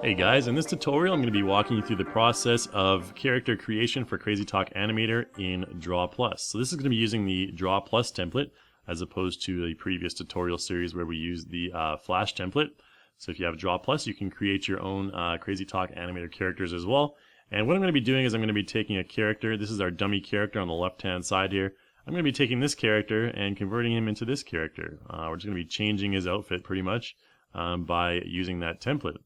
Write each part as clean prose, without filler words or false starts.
Hey guys, in this tutorial I'm going to be walking you through the process of character creation for Crazy Talk Animator in DrawPlus. So this is going to be using the DrawPlus template as opposed to the previous tutorial series where we used the Flash template. So if you have DrawPlus, you can create your own Crazy Talk Animator characters as well. And what I'm going to be doing is I'm going to be taking a character. This is our dummy character on the left hand side here. I'm going to be taking this character and converting him into this character. We're just going to be changing his outfit pretty much by using that template.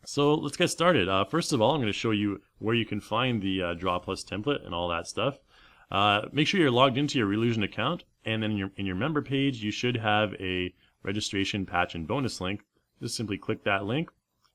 So let's get started. First of all, I'm going to show you where you can find the DrawPlus template and all that stuff. Make sure you're logged into your Reallusion account, and then in your member page you should have a registration, patch, and bonus link. Just simply click that link,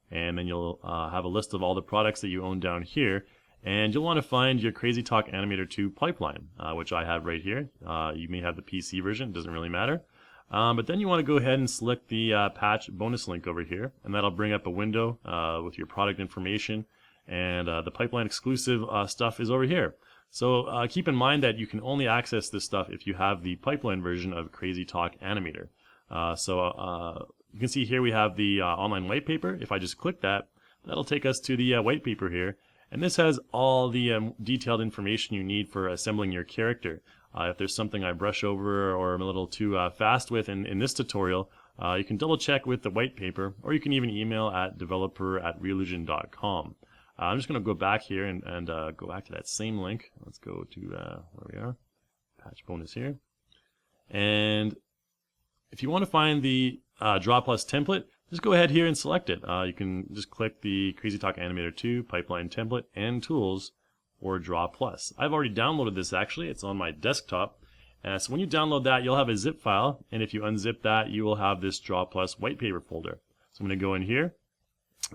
and then you'll have a list of all the products that you own down here. And you'll want to find your Crazy Talk Animator 2 pipeline, which I have right here. You may have the PC version, doesn't really matter. But then you want to go ahead and select the patch bonus link over here, and that'll bring up a window with your product information, and the pipeline exclusive stuff is over here. So keep in mind that you can only access this stuff if you have the pipeline version of Crazy Talk Animator. You can see here we have the online white paper. If I just click that, that'll take us to the white paper here, and this has all the detailed information you need for assembling your character. If there's something I brush over or I'm a little too fast with in this tutorial, you can double check with the white paper, or you can even email at developer@reallusion.com. I'm just going to go back here and go back to that same link. Let's go to where we are, patch bonus here. And if you want to find the DrawPlus template, just go ahead here and select it. You can just click the Crazy Talk Animator 2 Pipeline Template and Tools, or DrawPlus. I've already downloaded this actually, it's on my desktop. So when you download that, you'll have a zip file, and if you unzip that, you will have this DrawPlus white paper folder. So I'm going to go in here,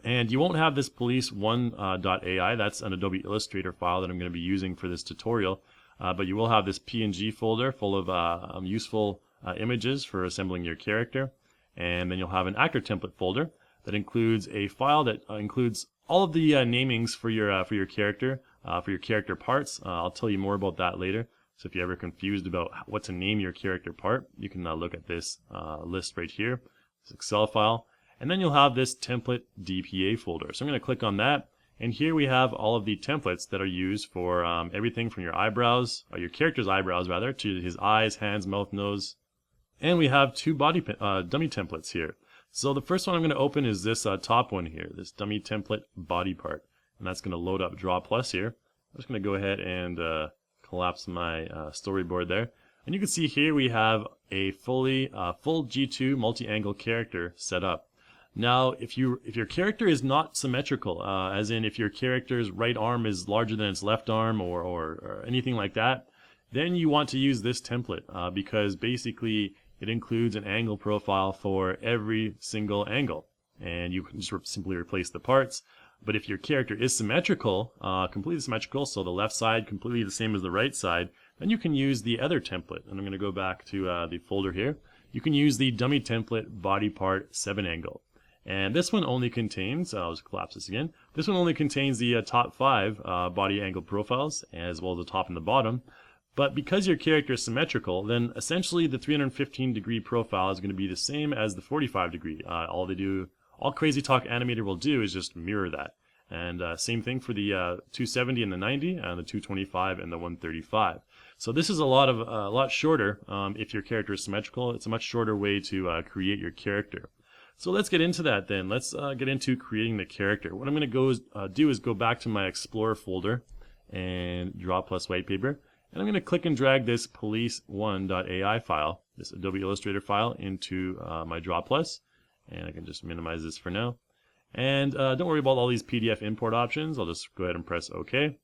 and you won't have this police1.ai, that's an Adobe Illustrator file that I'm going to be using for this tutorial, but you will have this PNG folder full of useful images for assembling your character, and then you'll have an actor template folder that includes a file that includes all of the namings for your character, for your character parts. I'll tell you more about that later. So if you're ever confused about what to name your character part, you can look at this list right here, this Excel file, and then you'll have this template DPA folder. So I'm going to click on that, and here we have all of the templates that are used for everything from your eyebrows, or your character's eyebrows rather, to his eyes, hands, mouth, nose, and we have two dummy templates here. So the first one I'm going to open is this top one here, this dummy template body part. And that's going to load up DrawPlus here. I'm just going to go ahead and collapse my storyboard there. And you can see here we have a full G2 multi-angle character set up. Now, if your character is not symmetrical, as in if your character's right arm is larger than its left arm or anything like that, then you want to use this template because basically it includes an angle profile for every single angle. And you can just simply replace the parts. But if your character is symmetrical, completely symmetrical, so the left side completely the same as the right side, then you can use the other template. And I'm going to go back to the folder here. You can use the dummy template body part 7 angle. And this one only contains, I'll just collapse this again, this one only contains the top 5 body angle profiles, as well as the top and the bottom. But because your character is symmetrical, then essentially the 315 degree profile is going to be the same as the 45 degree. All Crazy Talk Animator will do is just mirror that. And same thing for the 270 and the 90, and the 225 and the 135. So this is a lot shorter if your character is symmetrical. It's a much shorter way to create your character. So let's get into that then. Let's get into creating the character. What I'm going to do is go back to my Explorer folder and DrawPlus white paper. And I'm going to click and drag this police1.ai file, this Adobe Illustrator file, into my DrawPlus. And I can just minimize this for now. And don't worry about all these PDF import options. I'll just go ahead and press OK.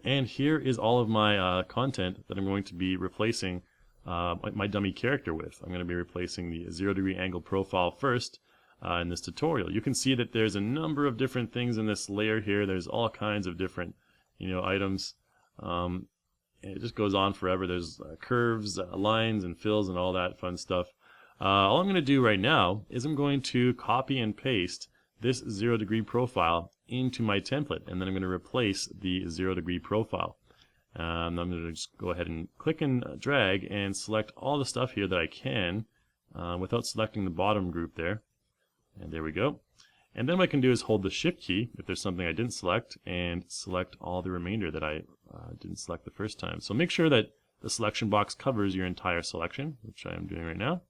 And here is all of my content that I'm going to be replacing my dummy character with. I'm going to be replacing the 0 degree angle profile first in this tutorial. You can see that there's a number of different things in this layer here. There's all kinds of different items. And it just goes on forever. There's curves, lines, and fills, and all that fun stuff. All I'm going to do right now is I'm going to copy and paste this 0 degree profile into my template, and then I'm going to replace the 0 degree profile. I'm going to just go ahead and click and drag and select all the stuff here that I can without selecting the bottom group there. And there we go. And then what I can do is hold the Shift key if there's something I didn't select, and select all the remainder that I didn't select the first time. So make sure that the selection box covers your entire selection, which I am doing right now.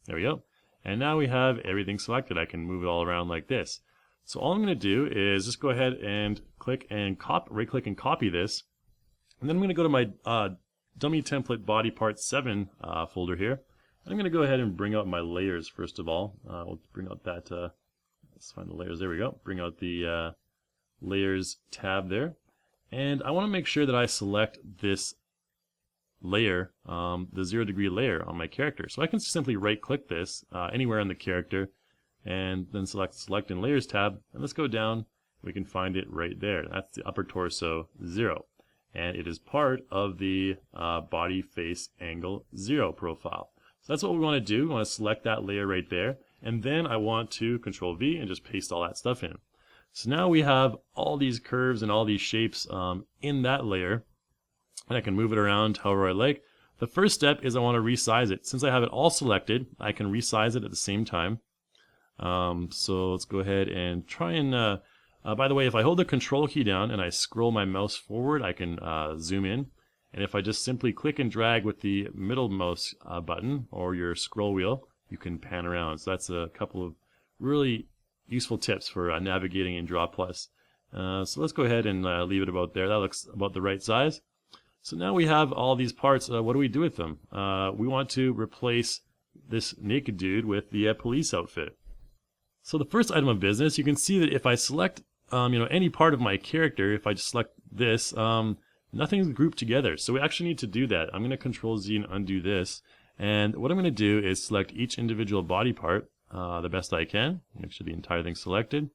There we go. And now we have everything selected. I can move it all around like this. So all I'm going to do is just go ahead and click and right-click and copy this. And then I'm going to go to my Dummy Template Body Part 7 folder here. And I'm going to go ahead and bring out my layers first of all. We'll bring out that, let's find the layers, there we go. Bring out the Layers tab there. And I want to make sure that I select this layer, the 0 degree layer on my character. So I can simply right-click this anywhere on the character, and then select in Layers tab, and let's go down. We can find it right there. That's the upper torso 0, and it is part of the body face angle 0 profile. So that's what we want to do. We want to select that layer right there, and then I want to Control V and just paste all that stuff in. So now we have all these curves and all these shapes in that layer, and I can move it around however I like. The first step is I want to resize it. Since I have it all selected, I can resize it at the same time. So let's go ahead and try and, by the way, if I hold the Control key down and I scroll my mouse forward, I can zoom in. And if I just simply click and drag with the middle mouse button or your scroll wheel, you can pan around. So that's a couple of really useful tips for navigating in DrawPlus. So let's go ahead and leave it about there. That looks about the right size. So now we have all these parts. What do we do with them? We want to replace this naked dude with the police outfit. So the first item of business, you can see that if I select any part of my character, if I just select this, nothing's grouped together. So we actually need to do that. I'm going to Control Z and undo this. And what I'm going to do is select each individual body part the best I can. Make sure the entire thing's selected.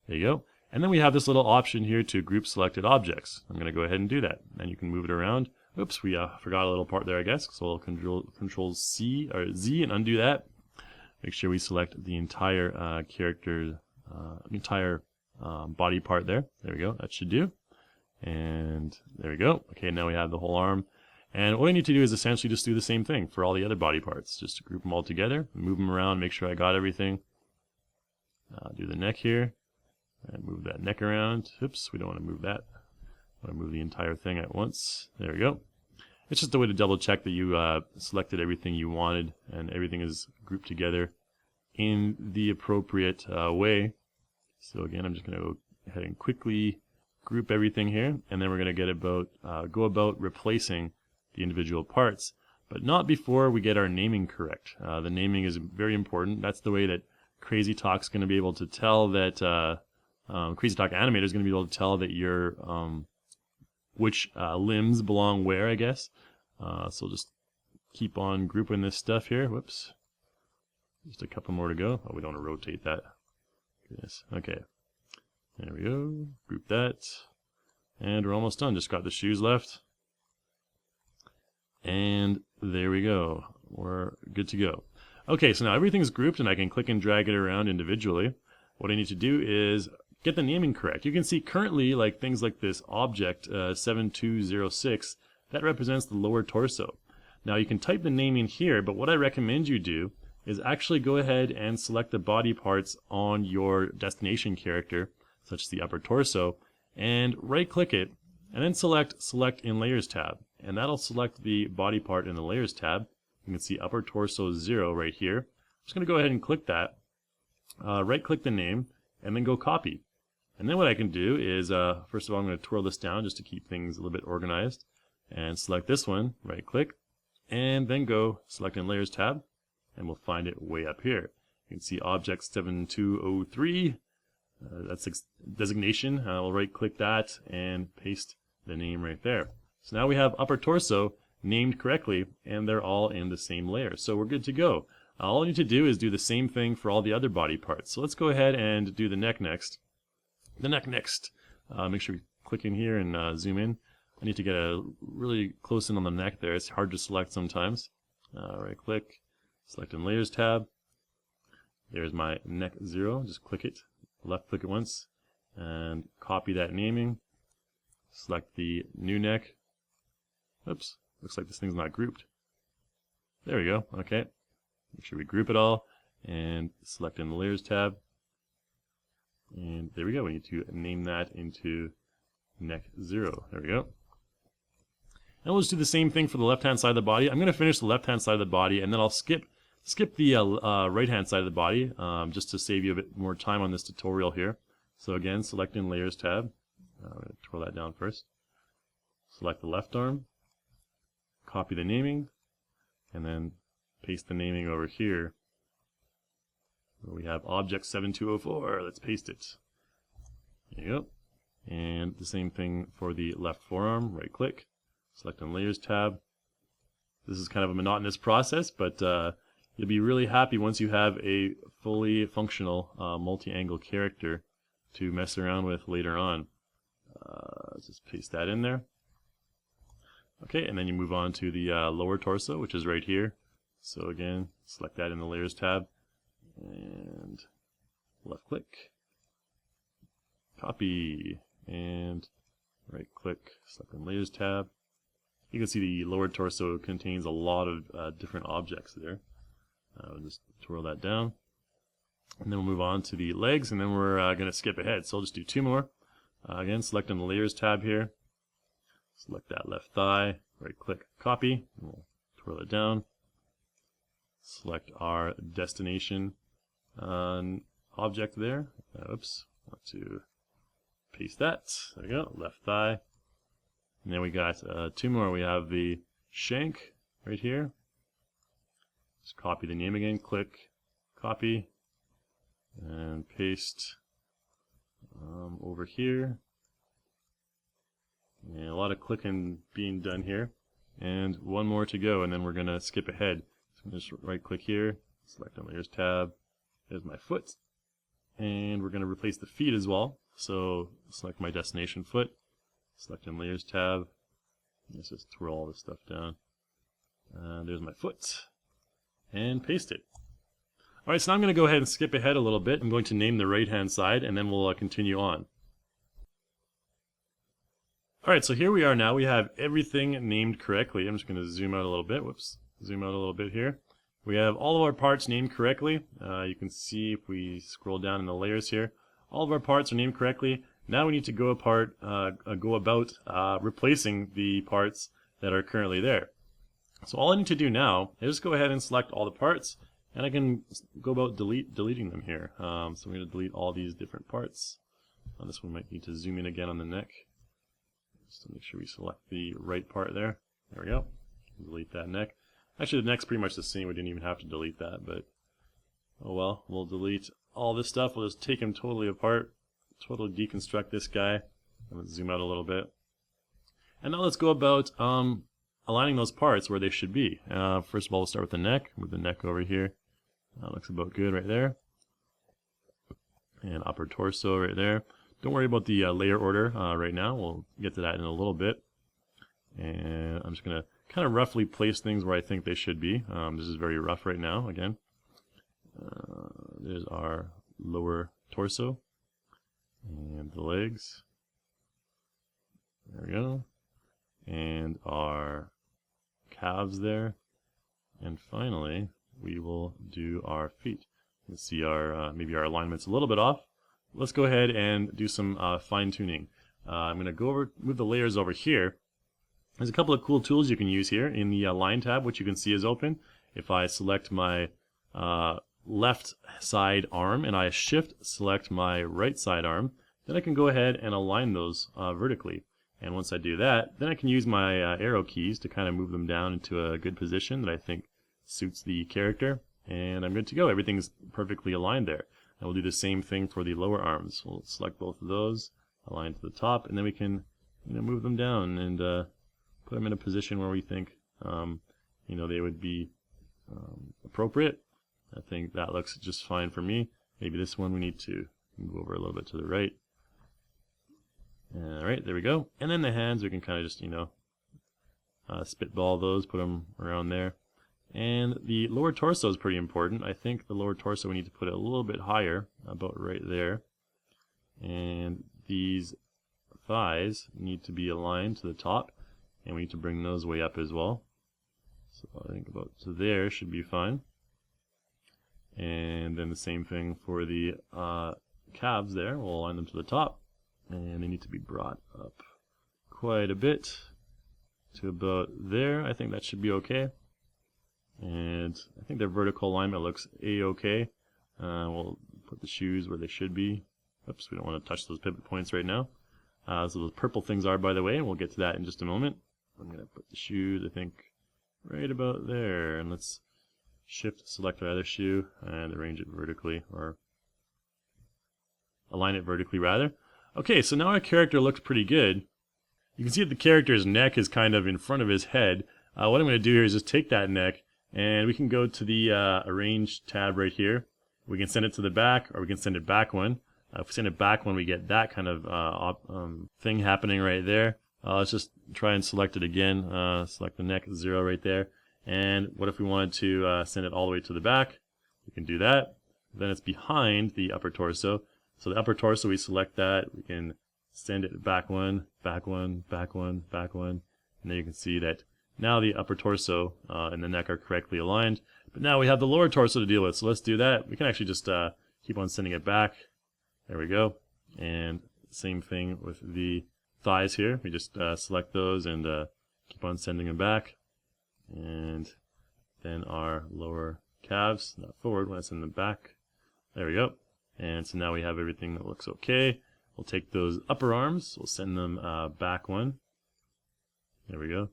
There you go. And then we have this little option here to group selected objects. I'm going to go ahead and do that. And you can move it around. Oops, we forgot a little part there, I guess. So I'll Control C or Z and undo that. Make sure we select the entire body part there. There we go. That should do. And there we go. Okay, now we have the whole arm. And what I need to do is essentially just do the same thing for all the other body parts. Just to group them all together, move them around, make sure I got everything. Do the neck here. And move that neck around. Oops, we don't want to move that. I want to move the entire thing at once. There we go. It's just a way to double check that you selected everything you wanted and everything is grouped together in the appropriate way. So again, I'm just going to go ahead and quickly group everything here, and then we're going to go about replacing the individual parts, but not before we get our naming correct. The naming is very important. That's the way that Crazy Talk's going to be able to tell that Crazy Talk Animator is going to be able to tell that your which limbs belong where, I guess. So just keep on grouping this stuff here. Whoops. Just a couple more to go. Oh, we don't want to rotate that. Goodness. Okay. There we go. Group that. And we're almost done. Just got the shoes left. And there we go. We're good to go. Okay, so now everything's grouped and I can click and drag it around individually. What I need to do is get the naming correct. You can see currently, like things like this object 7206, that represents the lower torso. Now you can type the name in here, but what I recommend you do is actually go ahead and select the body parts on your destination character, such as the upper torso, and right click it, and then select in Layers tab. And that'll select the body part in the Layers tab. You can see upper torso 0 right here. I'm just going to go ahead and click that, right click the name, and then go copy. And then what I can do is, first of all, I'm going to twirl this down just to keep things a little bit organized. And select this one, right click, and then go select in Layers tab, and we'll find it way up here. You can see Object 7203, that's its designation. We'll right click that and paste the name right there. So now we have upper torso named correctly, and they're all in the same layer. So we're good to go. All I need to do is do the same thing for all the other body parts. So let's go ahead and do the neck next. The neck next. Make sure we click in here and zoom in. I need to get a really close in on the neck there. It's hard to select sometimes. Right click, select in Layers tab. There's my neck 0. Just click it, left click it once, and copy that naming. Select the new neck. Oops, looks like this thing's not grouped. There we go. Okay. Make sure we group it all and select in the Layers tab. And there we go. We need to name that into neck 0. There we go. And we'll just do the same thing for the left-hand side of the body. I'm going to finish the left-hand side of the body, and then I'll skip the right-hand side of the body just to save you a bit more time on this tutorial here. So again, select in Layers tab. I'm going to twirl that down first. Select the left arm, copy the naming, and then paste the naming over here. We have Object 7204. Let's paste it. There you go. And the same thing for the left forearm. Right-click. Select on Layers tab. This is kind of a monotonous process, but you'll be really happy once you have a fully functional multi-angle character to mess around with later on. Let's just paste that in there. Okay, and then you move on to the lower torso, which is right here. So again, select that in the Layers tab, and left-click, copy, and right-click, select on Layers tab. You can see the lower torso contains a lot of different objects there. We'll just twirl that down. And then we'll move on to the legs, and then we're going to skip ahead. So I'll just do 2 more. Again, select on the Layers tab here. Select that left thigh, right-click, copy, and we'll twirl it down. Select our destination object there. Oops, want to paste that. There we go, left thigh. And then we got 2 more. We have the shank right here. Just copy the name again, click, copy, and paste over here. And a lot of clicking being done here. And 1 more to go, and then we're going to skip ahead. So I'm just right-click here, select on Layers tab. There's my foot. And we're going to replace the feet as well. So select my destination foot. Select in Layers tab. Let's just twirl all this stuff down. There's my foot. And paste it. Alright, so now I'm going to go ahead and skip ahead a little bit. I'm going to name the right-hand side, and then we'll continue on. Alright, so here we are now. We have everything named correctly. I'm just going to zoom out a little bit. Whoops. Zoom out a little bit here. We have all of our parts named correctly. You can see if we scroll down in the layers here, all of our parts are named correctly. Now we need to go about replacing the parts that are currently there. So all I need to do now is just go ahead and select all the parts, and I can go about deleting them here. So I'm going to delete all these different parts. This one might need to zoom in again on the neck, just to make sure we select the right part there. There we go. Delete that neck. Actually, the neck's pretty much the same. We didn't even have to delete that, but oh well. We'll delete all this stuff. We'll just take him totally apart, totally deconstruct this guy. And let's zoom out a little bit. And now let's go about aligning those parts where they should be. First of all, we'll start with the neck. Move the neck over here. Looks about good right there. And upper torso right there. Don't worry about the layer order right now. We'll get to that in a little bit. And I'm just going to kind of roughly place things where I think they should be. This is very rough right now, again. There's our lower torso. And the legs. There we go. And our calves there. And finally, we will do our feet. You can see our maybe our alignment's a little bit off. Let's go ahead and do some fine-tuning. I'm going to move the layers over here. There's a couple of cool tools you can use here in the Line tab, which you can see is open. If I select my left side arm and I shift select my right side arm, then I can go ahead and align those vertically. And once I do that, then I can use my arrow keys to kind of move them down into a good position that I think suits the character. And I'm good to go. Everything's perfectly aligned there. And we'll do the same thing for the lower arms. We'll select both of those, align to the top, and then we can move them down and put them in a position where we think they would be appropriate. I think that looks just fine for me. Maybe this one we need to move over a little bit to the right. Alright, there we go. And then the hands, we can kind of just, spitball those, put them around there. And the lower torso is pretty important. I think the lower torso we need to put it a little bit higher, about right there. And these thighs need to be aligned to the top, and we need to bring those way up as well. So I think about to there should be fine. And then the same thing for the calves there. We'll align them to the top, and they need to be brought up quite a bit to about there. I think that should be okay. And I think their vertical alignment looks a-okay. We'll put the shoes where they should be. Oops, we don't want to touch those pivot points right now. So those purple things are, by the way, and we'll get to that in just a moment. I'm going to put the shoes, I think, right about there. And let's shift select our other shoe and arrange it vertically, or align it vertically rather. Okay, so now our character looks pretty good. You can see that the character's neck is kind of in front of his head. What I'm going to do here is just take that neck, and we can go to the Arrange tab right here. We can send it to the back, or we can send it back one. If we send it back one, we get that kind of thing happening right there. Let's just try and select it again. Select the neck 0 right there. And what if we wanted to send it all the way to the back? We can do that. Then it's behind the upper torso. So the upper torso, we select that. We can send it back one, back one, back one, back one. And then you can see that now the upper torso and the neck are correctly aligned. But now we have the lower torso to deal with. So let's do that. We can actually just keep on sending it back. There we go. And same thing with the thighs here. We just select those and keep on sending them back. And then our lower calves, not forward, when I send them back. There we go. And so now we have everything that looks okay. We'll take those upper arms, we'll send them back one. There we go.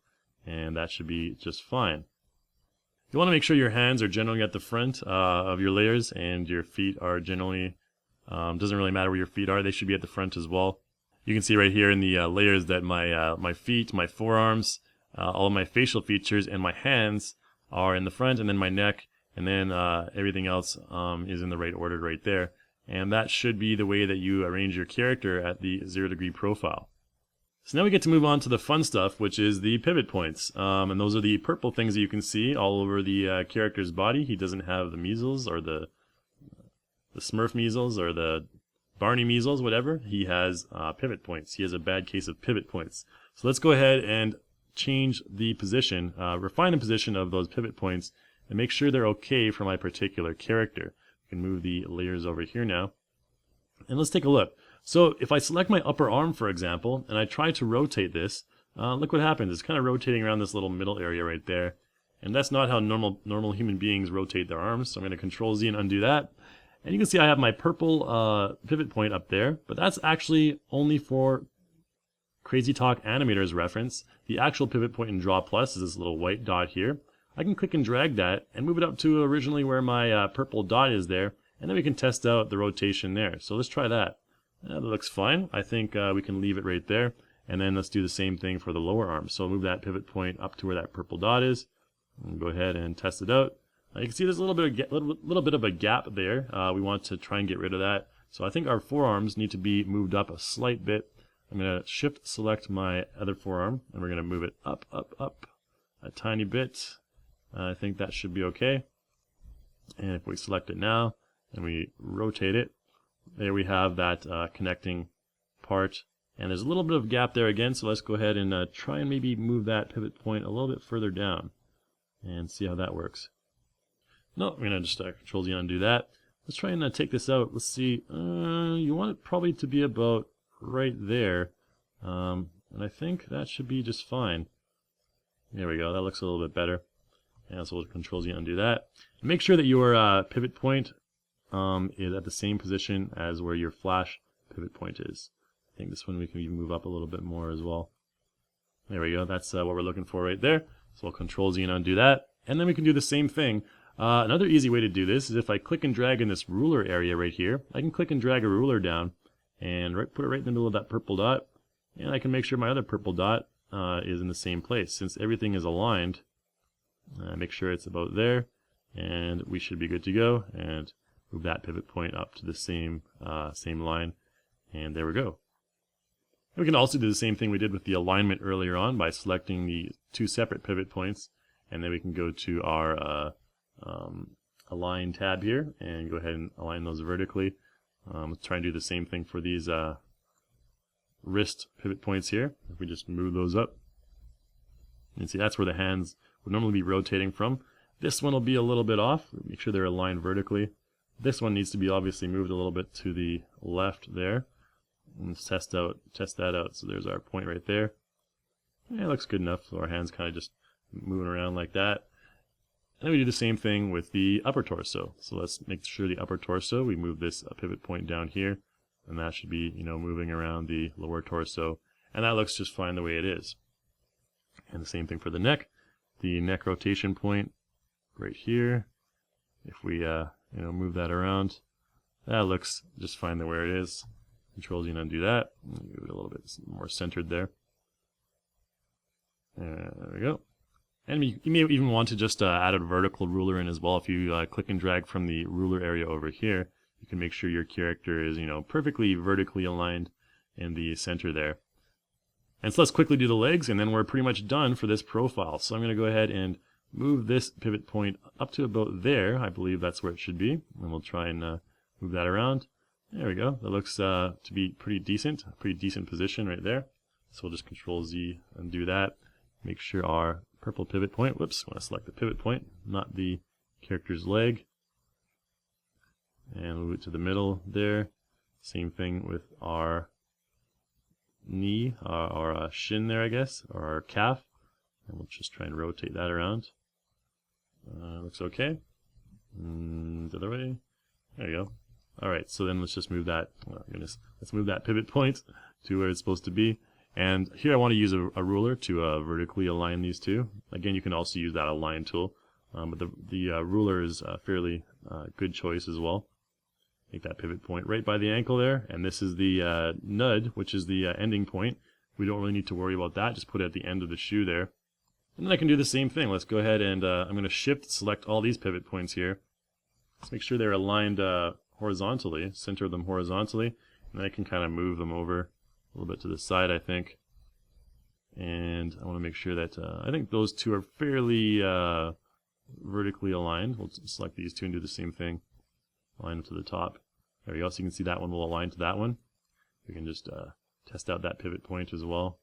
And that should be just fine. You want to make sure your hands are generally at the front of your layers, and your feet are generally, doesn't really matter where your feet are, they should be at the front as well. You can see right here in the layers that my feet, my forearms, all of my facial features, and my hands are in the front, and then my neck, and then everything else is in the right order right there. And that should be the way that you arrange your character at the 0 degree profile. So now we get to move on to the fun stuff, which is the pivot points. And those are the purple things that you can see all over the character's body. He doesn't have the measles, or the Smurf measles, or the Barney measles, whatever. He has pivot points. He has a bad case of pivot points. So let's go ahead and change the position, refine the position of those pivot points, and make sure they're okay for my particular character. We can move the layers over here now. And let's take a look. So if I select my upper arm, for example, and I try to rotate this, look what happens. It's kind of rotating around this little middle area right there. And that's not how normal human beings rotate their arms. So I'm going to Control Z and undo that. And you can see I have my purple pivot point up there, but that's actually only for Crazy Talk Animator's reference. The actual pivot point in DrawPlus is this little white dot here. I can click and drag that and move it up to originally where my purple dot is there, and then we can test out the rotation there. So let's try that. That looks fine. I think we can leave it right there, and then let's do the same thing for the lower arm. So move that pivot point up to where that purple dot is, and go ahead and test it out. You can see there's a little bit of a gap there. We want to try and get rid of that. So I think our forearms need to be moved up a slight bit. I'm going to shift select my other forearm, and we're going to move it up a tiny bit. I think that should be okay. And if we select it now and we rotate it, there we have that connecting part. And there's a little bit of gap there again, so let's go ahead and try and maybe move that pivot point a little bit further down and see how that works. No, I'm going to just Control Z and undo that. Let's try and take this out. Let's see. You want it probably to be about right there. And I think that should be just fine. There we go. That looks a little bit better. And so we'll Control Z and undo that. Make sure that your pivot point is at the same position as where your flash pivot point is. I think this one we can even move up a little bit more as well. There we go. That's what we're looking for right there. So we'll Control Z and undo that. And then we can do the same thing. Another easy way to do this is if I click and drag in this ruler area right here, I can click and drag a ruler down and put it right in the middle of that purple dot. And I can make sure my other purple dot is in the same place. Since everything is aligned, make sure it's about there, and we should be good to go. And move that pivot point up to the same line, and there we go. And we can also do the same thing we did with the alignment earlier on by selecting the two separate pivot points, and then we can go to our Align tab here and go ahead and align those vertically. Let's try and do the same thing for these wrist pivot points here. If we just move those up, you can see that's where the hands would normally be rotating from. This one will be a little bit off. Make sure they're aligned vertically. This one needs to be obviously moved a little bit to the left there. And let's test that out. So there's our point right there. Yeah, it looks good enough. So our hands kind of just moving around like that. And then we do the same thing with the upper torso. So let's make sure the upper torso, we move this pivot point down here, and that should be, moving around the lower torso. And that looks just fine the way it is. And the same thing for the neck rotation point right here. If we, move that around, that looks just fine the way it is. Control Z and undo that. Move it a little bit more centered there. There we go. And you may even want to just add a vertical ruler in as well. If you click and drag from the ruler area over here, you can make sure your character is, perfectly vertically aligned in the center there. And so let's quickly do the legs, and then we're pretty much done for this profile. So I'm going to go ahead and move this pivot point up to about there. I believe that's where it should be. And we'll try and move that around. There we go. That looks to be pretty decent position right there. So we'll just Control Z and do that. Make sure our purple pivot point, whoops, I want to select the pivot point, not the character's leg. And move it to the middle there. Same thing with our knee, our shin there, I guess, or our calf. And we'll just try and rotate that around. Looks okay. And the other way. There you go. Alright, so then let's just move that, oh goodness, let's move that pivot point to where it's supposed to be. And here I want to use a ruler to vertically align these two. Again, you can also use that align tool, but the ruler is a fairly good choice as well. Make that pivot point right by the ankle there, and this is the nud, which is the ending point. We don't really need to worry about that, just put it at the end of the shoe there. And then I can do the same thing. Let's go ahead and I'm going to shift select all these pivot points here. Let's make sure they're aligned horizontally, center them horizontally, and then I can kind of move them over a little bit to the side, I think. And I want to make sure that I think those two are fairly vertically aligned. We'll select these two and do the same thing. Align them to the top. There we go. So you can see that one will align to that one. We can just test out that pivot point as well.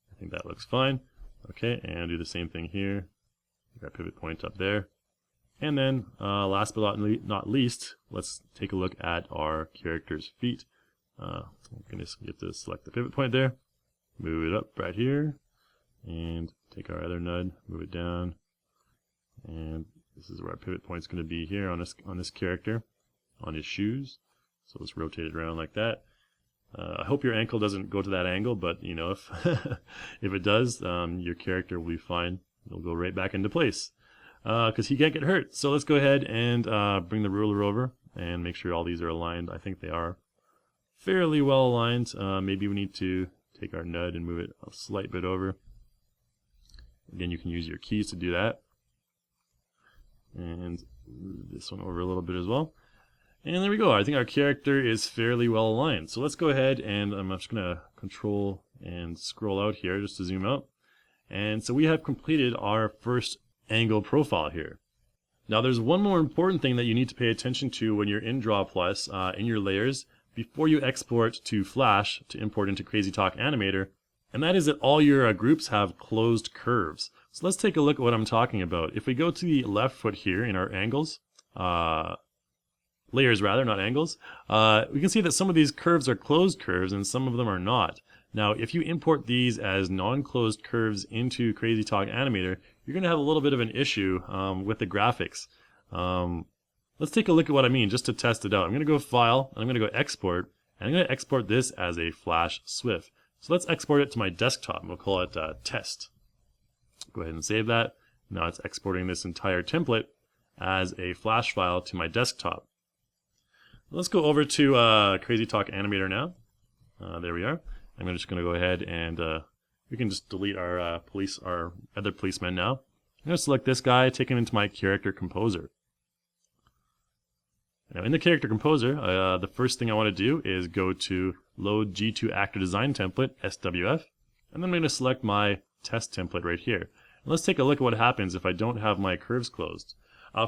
I think that looks fine. Okay, and do the same thing here. Get our pivot point up there. And then, last but not least, let's take a look at our character's feet. I'm going to get to select the pivot point there, move it up right here, and take our other nud, move it down, and this is where our pivot point is going to be here on this character, on his shoes. So let's rotate it around like that. I hope your ankle doesn't go to that angle, but if if it does, your character will be fine. It'll go right back into place because he can't get hurt. So let's go ahead and bring the ruler over and make sure all these are aligned. I think they are fairly well aligned. Maybe we need to take our nud and move it a slight bit over. Again, you can use your keys to do that. And move this one over a little bit as well. And there we go. I think our character is fairly well aligned. So let's go ahead and I'm just going to control and scroll out here just to zoom out. And so we have completed our first angle profile here. Now there's one more important thing that you need to pay attention to when you're in DrawPlus in your layers before you export to Flash to import into Crazy Talk Animator, and that is that all your groups have closed curves. So let's take a look at what I'm talking about. If we go to the left foot here in our angles, layers rather, not angles, we can see that some of these curves are closed curves and some of them are not. Now if you import these as non-closed curves into Crazy Talk Animator, you're going to have a little bit of an issue with the graphics. Let's take a look at what I mean just to test it out. I'm going to go File, and I'm going to go Export, and I'm going to export this as a Flash SWF. So let's export it to my desktop, and we'll call it Test. Go ahead and save that. Now it's exporting this entire template as a Flash file to my desktop. Let's go over to Crazy Talk Animator now. There we are. I'm just going to go ahead and we can just delete our other policemen now. I'm going to select this guy, take him into my Character Composer. Now in the Character Composer, the first thing I want to do is go to Load G2 Actor Design Template, SWF, and then I'm going to select my test template right here. And let's take a look at what happens if I don't have my curves closed.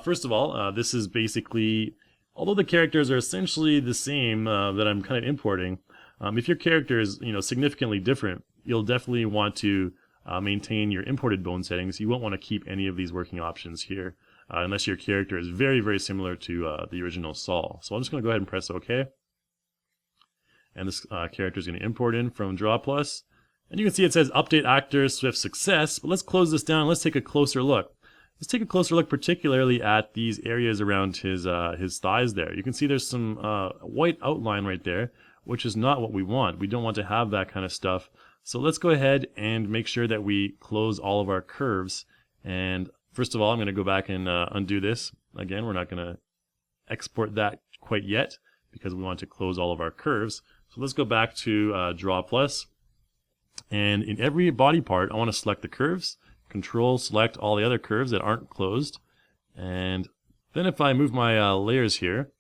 First of all, this is basically, although the characters are essentially the same that I'm kind of importing, if your character is significantly different, you'll definitely want to maintain your imported bone settings. You won't want to keep any of these working options here. unless your character is very, very similar to the original Saul. So I'm just going to go ahead and press OK. And this character is going to import in from DrawPlus. And you can see it says Update Actor Swift Success. But let's close this down and let's take a closer look. Let's take a closer look particularly at these areas around his thighs there. You can see there's some white outline right there, which is not what we want. We don't want to have that kind of stuff. So let's go ahead and make sure that we close all of our curves. And first of all, I'm going to go back and undo this. Again, we're not going to export that quite yet because we want to close all of our curves. So let's go back to DrawPlus. And in every body part, I want to select the curves. Control, select all the other curves that aren't closed. And then if I move my layers here,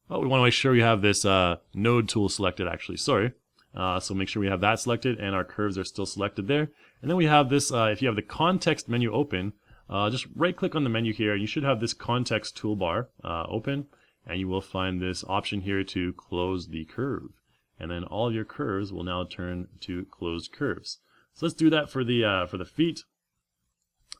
we want to make sure we have this node tool selected actually, sorry. So make sure we have that selected and our curves are still selected there. And then we have this, if you have the context menu open, just right click on the menu here. You should have this context toolbar open, and you will find this option here to close the curve. And then all of your curves will now turn to closed curves. So let's do that for the feet.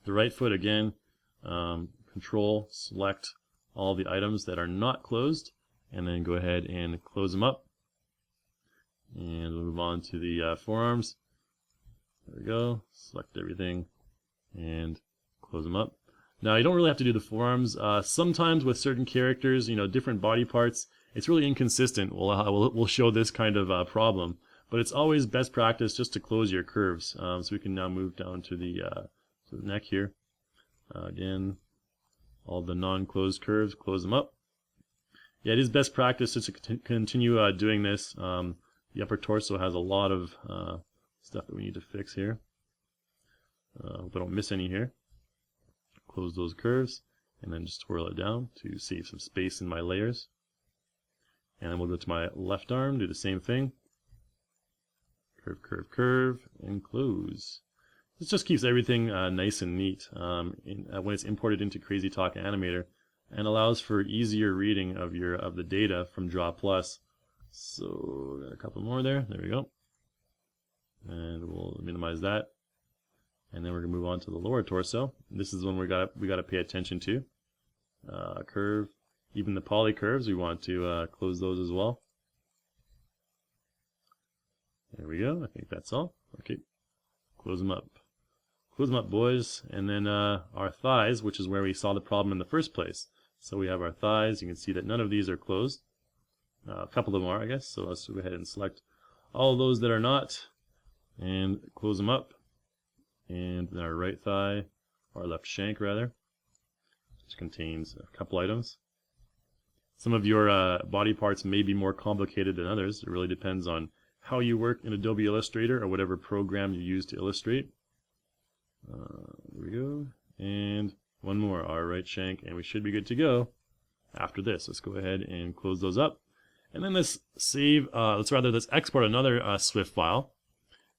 The right foot again, control, select all the items that are not closed, and then go ahead and close them up. And we'll move on to the forearms. There we go. Select everything and close them up. Now you don't really have to do the forearms. Sometimes with certain characters, different body parts, it's really inconsistent. We'll show this kind of problem, but it's always best practice just to close your curves. So we can now move down to the neck here. Again, all the non-closed curves, close them up. Yeah, it is best practice just to continue doing this. The upper torso has a lot of stuff that we need to fix here. Hope I don't miss any here. Close those curves and then just twirl it down to save some space in my layers. And then we'll go to my left arm, do the same thing. Curve, curve, curve, and close. This just keeps everything nice and neat when it's imported into Crazy Talk Animator, and allows for easier reading of the data from DrawPlus. So got a couple more there. There we go. And we'll minimize that. And then we're gonna move on to the lower torso. This is one we gotta pay attention to. Curve, even the poly curves, we want to close those as well. There we go. I think that's all. Okay, close them up. Close them up, boys. And then our thighs, which is where we saw the problem in the first place. So we have our thighs. You can see that none of these are closed. A couple of them are, I guess. So let's go ahead and select all of those that are not and close them up. And then our right thigh, or left shank rather, which contains a couple items. Some of your body parts may be more complicated than others. It really depends on how you work in Adobe Illustrator or whatever program you use to illustrate. There we go. And one more, our right shank, and we should be good to go after this. Let's go ahead and close those up. And then let's save, let's export another Swift file.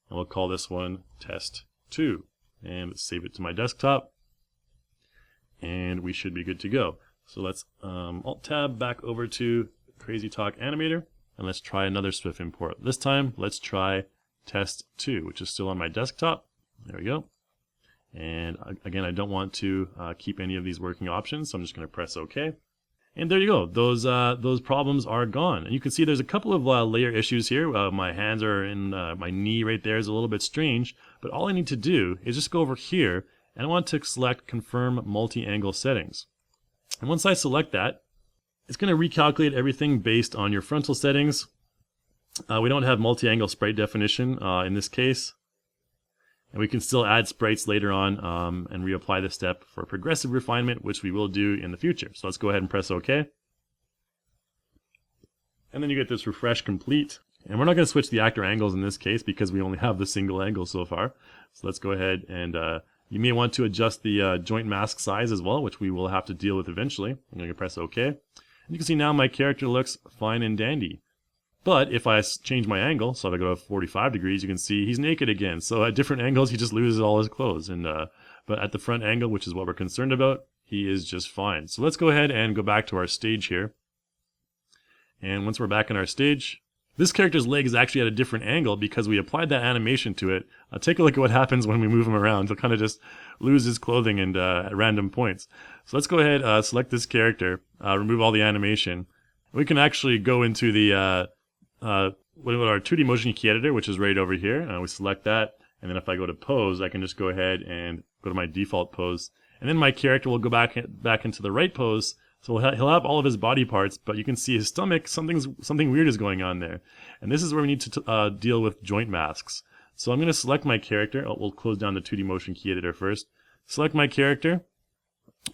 And we'll call this one test2. And let's save it to my desktop. And we should be good to go. So let's Alt-Tab back over to Crazy Talk Animator. And let's try another Swift import. This time, let's try test2, which is still on my desktop. There we go. And again, I don't want to keep any of these working options, so I'm just going to press OK. And there you go. Those problems are gone. And you can see there's a couple of layer issues here. My hands are in my knee right there is a little bit strange. But all I need to do is just go over here, and I want to select Confirm Multi-Angle Settings. And once I select that, it's going to recalculate everything based on your frontal settings. We don't have multi-angle sprite definition in this case. And we can still add sprites later on and reapply this step for progressive refinement, which we will do in the future. So let's go ahead and press OK. And then you get this refresh complete. And we're not going to switch the actor angles in this case because we only have the single angle so far. So let's go ahead and you may want to adjust the joint mask size as well, which we will have to deal with eventually. I'm going to press OK. And you can see now my character looks fine and dandy. But if I change my angle, so if I go to 45 degrees, you can see he's naked again. So at different angles, he just loses all his clothes. And but at the front angle, which is what we're concerned about, he is just fine. So let's go ahead and go back to our stage here. And once we're back in our stage, This character's leg is actually at a different angle because we applied that animation to it. Take a look at what happens when we move him around. He'll kind of just lose his clothing and at random points. So let's go ahead, select this character, remove all the animation. We can actually go into the our 2D motion key editor, which is right over here. We select that, and then if I go to pose, I can just go ahead and go to my default pose. And then my character will go back into the right pose. So he'll have all of his body parts, but you can see his stomach, something weird is going on there. And this is where we need to deal with joint masks. So I'm going to select my character. We'll close down the 2D motion key editor first. Select my character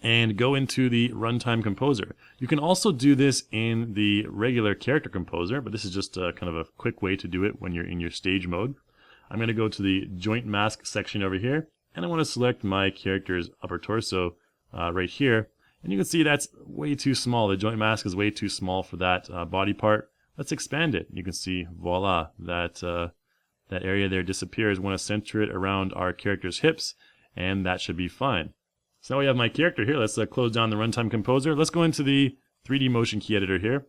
and go into the Runtime Composer. You can also do this in the regular character composer, but this is just kind of a quick way to do it when you're in your stage mode. I'm going to go to the joint mask section over here, and I want to select my character's upper torso right here. And you can see that's way too small. The joint mask is way too small for that body part. Let's expand it. You can see, voila, that area there disappears. We want to center it around our character's hips, and that should be fine. So now we have my character here. Let's close down the Runtime Composer. Let's go into the 3D motion key editor here.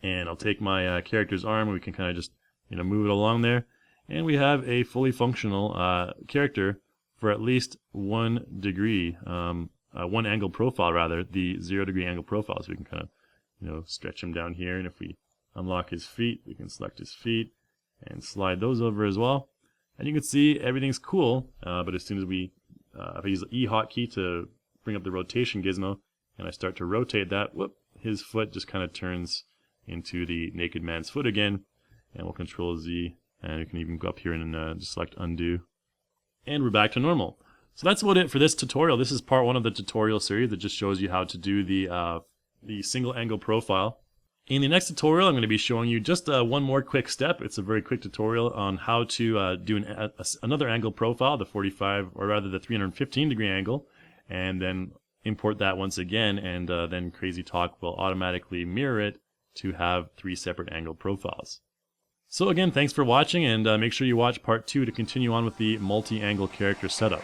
And I'll take my character's arm. We can kind of just move it along there. And we have a fully functional character for at least 1 degree, 1 angle profile rather, the 0 degree angle profile. So we can kind of, stretch him down here. And if we unlock his feet, we can select his feet and slide those over as well. And you can see everything's cool, but as soon as if I use the E hotkey to bring up the rotation gizmo, and I start to rotate that, whoop, his foot just kind of turns into the naked man's foot again. And we'll Control Z, and you can even go up here and just select undo. And we're back to normal. So that's about it for this tutorial. This is part 1 of the tutorial series that just shows you how to do the single angle profile. In the next tutorial, I'm going to be showing you just one more quick step. It's a very quick tutorial on how to do another angle profile, the 45, or rather the 315 degree angle, and then import that once again, and then Crazy Talk will automatically mirror it to have 3 separate angle profiles. So again, thanks for watching, and make sure you watch part 2 to continue on with the multi-angle character setup.